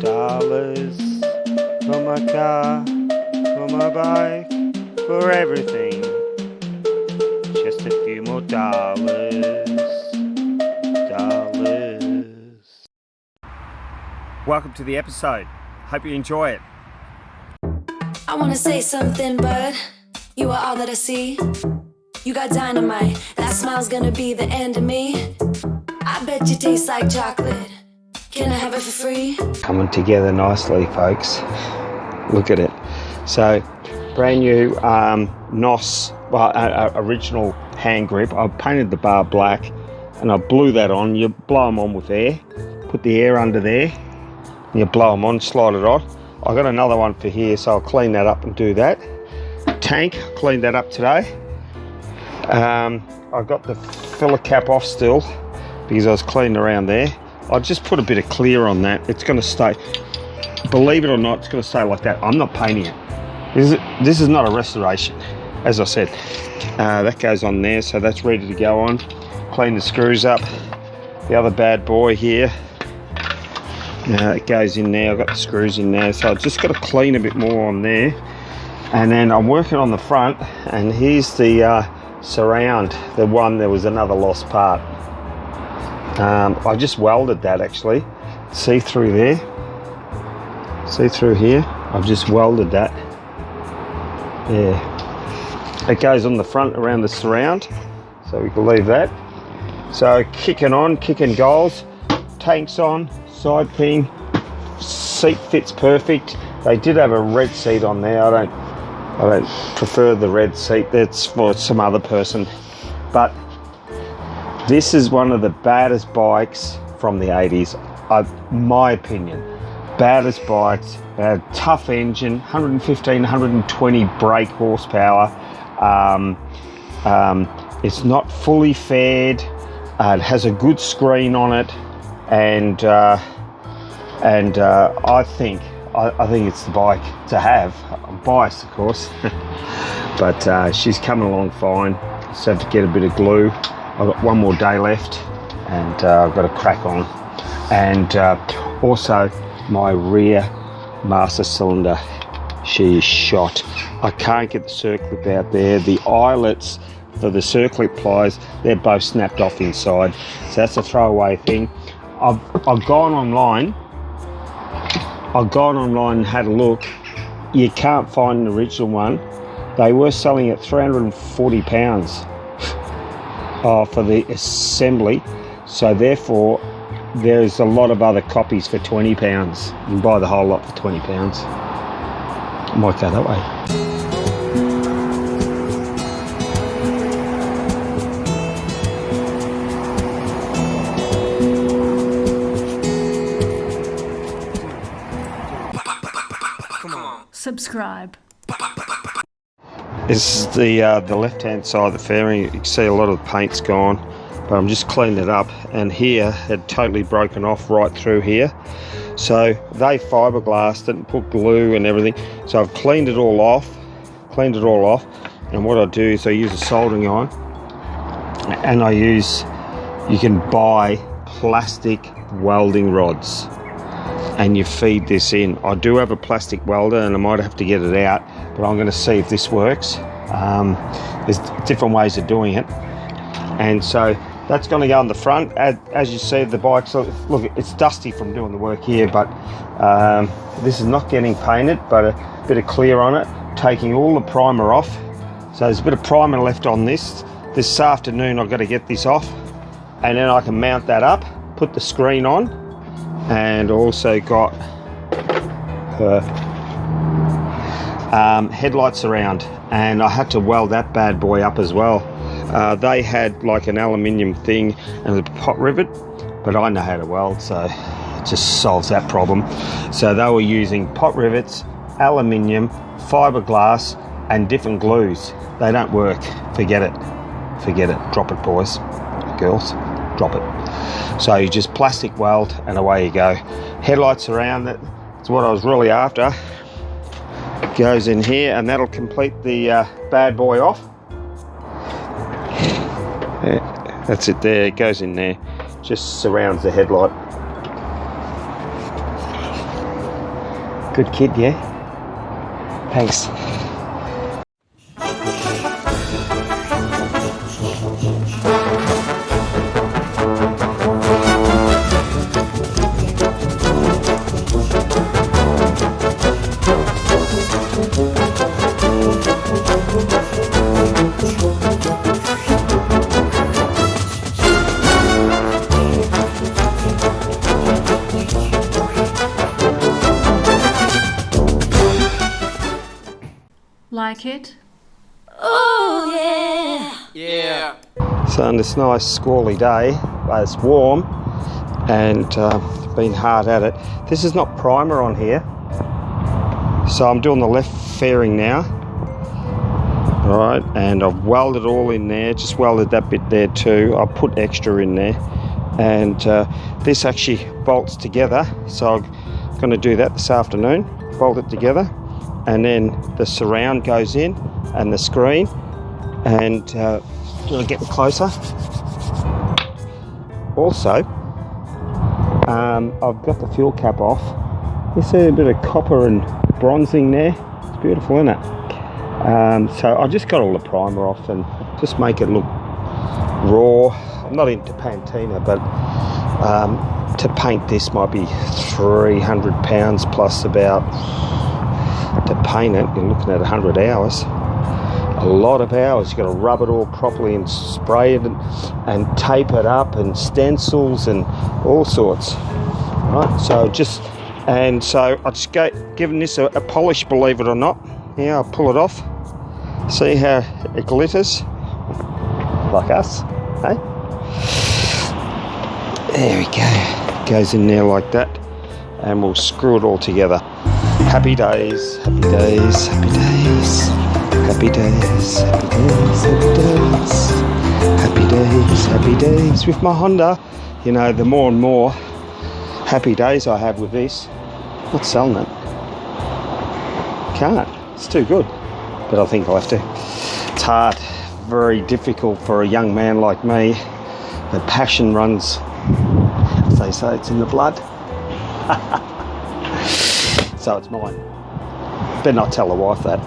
dollars for my car, for my bike, for everything. Just a few more dollars. Welcome to the episode. Hope you enjoy it. I wanna say something, but you are all that I see. You got dynamite, that smile's gonna be the end of me. I bet you taste like chocolate. Can I have it for free? Coming together nicely, folks. Look at it. So, brand new NOS, original hand grip. I painted the bar black and I blew that on. You blow them on with air. Put the air under there. And you blow them on, slide it on. I got another one for here, so I'll clean that up and do that. Tank, cleaned that up today. I got the filler cap off still because I was cleaning around there. I just put a bit of clear on that. It's going to stay, believe it or not, it's going to stay like that. I'm not painting it. This is not a restoration, as I said. That goes on there, so that's ready to go on. Clean the screws up. The other bad boy here, it goes in there. I've got the screws in there, so I've just got to clean a bit more on there. And then I'm working on the front, and here's the surround, the one there was another lost part. I just welded that actually. See through there? See through here? I've just welded that. Yeah. It goes on the front around the surround, so we can leave that. So kicking goals, tanks on, side ping, seat fits perfect. They did have a red seat on there. I don't prefer the red seat. That's for some other person. But this is one of the baddest bikes from the 80s, my opinion. Baddest bikes, tough engine, 115, 120 brake horsepower. It's not fully faired. It has a good screen on it, and I think it's the bike to have. I'm biased, of course, but she's coming along fine. Just have to get a bit of glue. I've got one more day left, and I've got to crack on. And also my rear master cylinder, she is shot. I can't get the circlip out there. The eyelets for the circlip pliers, they're both snapped off inside, so that's a throwaway thing. I've gone online and had a look. You can't find an original one. They were selling at £340 for the assembly, so therefore there's a lot of other copies for £20. You can buy the whole lot for £20. I might go that way. Subscribe. This is the left hand side of the fairing. You can see a lot of the paint's gone, but I'm just cleaning it up, and here had totally broken off right through here, so they fiberglassed it and put glue and everything. So I've cleaned it all off, and what I do is I use a soldering iron, and you can buy plastic welding rods and you feed this in. I do have a plastic welder and I might have to get it out, but I'm going to see if this works. There's different ways of doing it, and so that's going to go on the front. As you see, the bike's, look, it's dusty from doing the work here, but this is not getting painted, but a bit of clear on it, taking all the primer off. So there's a bit of primer left on this. This afternoon I've got to get this off, and then I can mount that up, put the screen on, and also got her headlights around, and I had to weld that bad boy up as well. They had like an aluminium thing and a pot rivet, but I know how to weld, so it just solves that problem. So they were using pot rivets, aluminium, fiberglass, and different glues. They don't work. Forget it. Drop it, boys, girls, drop it. So you just plastic weld and away you go. Headlights around, that's what I was really after. It goes in here, and that'll complete the bad boy off. Yeah, that's it there, it goes in there, just surrounds the headlight. Good kid, yeah? Thanks. Like it? Oh, yeah. Yeah. So on this nice squally day, it's warm and been hard at it. This is not primer on here. So I'm doing the left fairing now. Alright, and I've welded all in there, just welded that bit there too. I put extra in there. And this actually bolts together. So I'm going to do that this afternoon, bolt it together. And then the surround goes in and the screen, and we'll get closer. Also, I've got the fuel cap off. You see a bit of copper and bronzing there. It's beautiful, isn't it? So I just got all the primer off and just make it look raw. I'm not into patina, but to paint this might be £300 plus about. To paint it, you're looking at 100 hours. A lot of hours. You've got to rub it all properly and spray it and tape it up and stencils and all sorts. Right, so I just giving this a polish, believe it or not. Yeah, I'll pull it off. See how it glitters? Like us, hey? There we go. Goes in there like that, and we'll screw it all together. Happy days, happy days, happy days, happy days, happy days, happy days, happy days, happy days with my Honda. You know, the more and more happy days I have with this, not selling it. Can't, it's too good. But I think I'll have to. It's hard, very difficult for a young man like me. The passion runs, as they say, it's in the blood. So it's mine. Better not tell the wife that.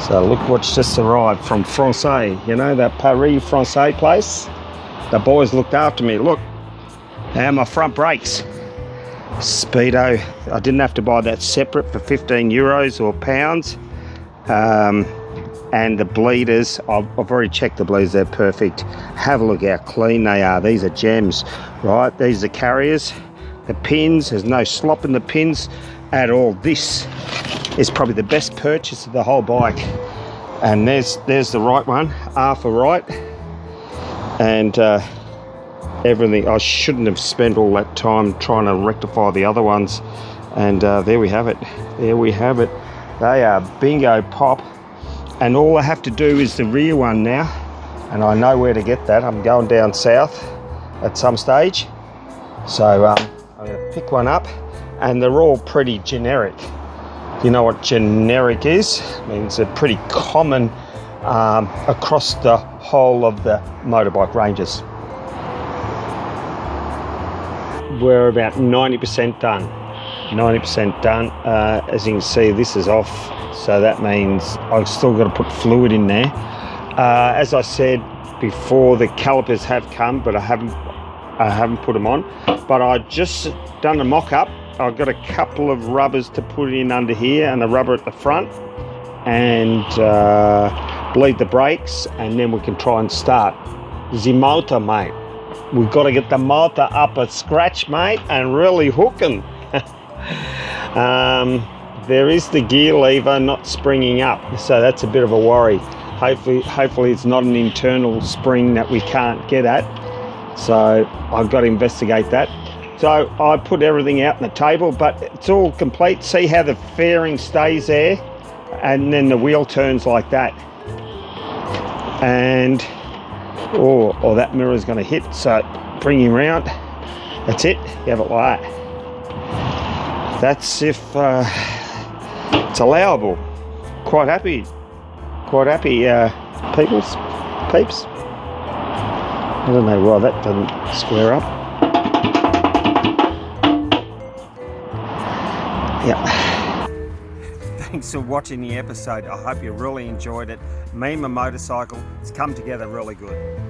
So look what's just arrived from Francais. You know, that Paris Francais place? The boys looked after me. Look, and my front brakes. Speedo. I didn't have to buy that separate for 15 euros or pounds. And the bleeders, I've already checked the bleeders, they're perfect. Have a look how clean they are. These are gems, right? These are carriers. The pins, there's no slop in the pins at all. This is probably the best purchase of the whole bike. And there's the right one, R for right. And everything, I shouldn't have spent all that time trying to rectify the other ones. And there we have it. There we have it. They are bingo pop. And all I have to do is the rear one now. And I know where to get that. I'm going down south at some stage. So I'm going to pick one up. And they're all pretty generic. You know what generic is? It means they're pretty common across the whole of the motorbike ranges. We're about 90% done. 90% done. As you can see, this is off, so that means I've still got to put fluid in there. As I said before, the calipers have come, but I haven't put them on. But I just done a mock-up. I've got a couple of rubbers to put in under here and a rubber at the front, and bleed the brakes, and then we can try and start the motor, mate. We've got to get the motor up a scratch, mate, and really hooking. There is the gear lever not springing up, so that's a bit of a worry. Hopefully it's not an internal spring that we can't get at, so I've got to investigate that. So I put everything out on the table, but it's all complete. See how the fairing stays there, and then the wheel turns like that. And oh, that mirror's going to hit, so bring him round. That's it. You have it like that. That's if it's allowable. Quite happy, peeps. I don't know why that doesn't square up. Yeah. thanks for watching the episode. I hope you really enjoyed it. Me and my motorcycle, it's come together really good.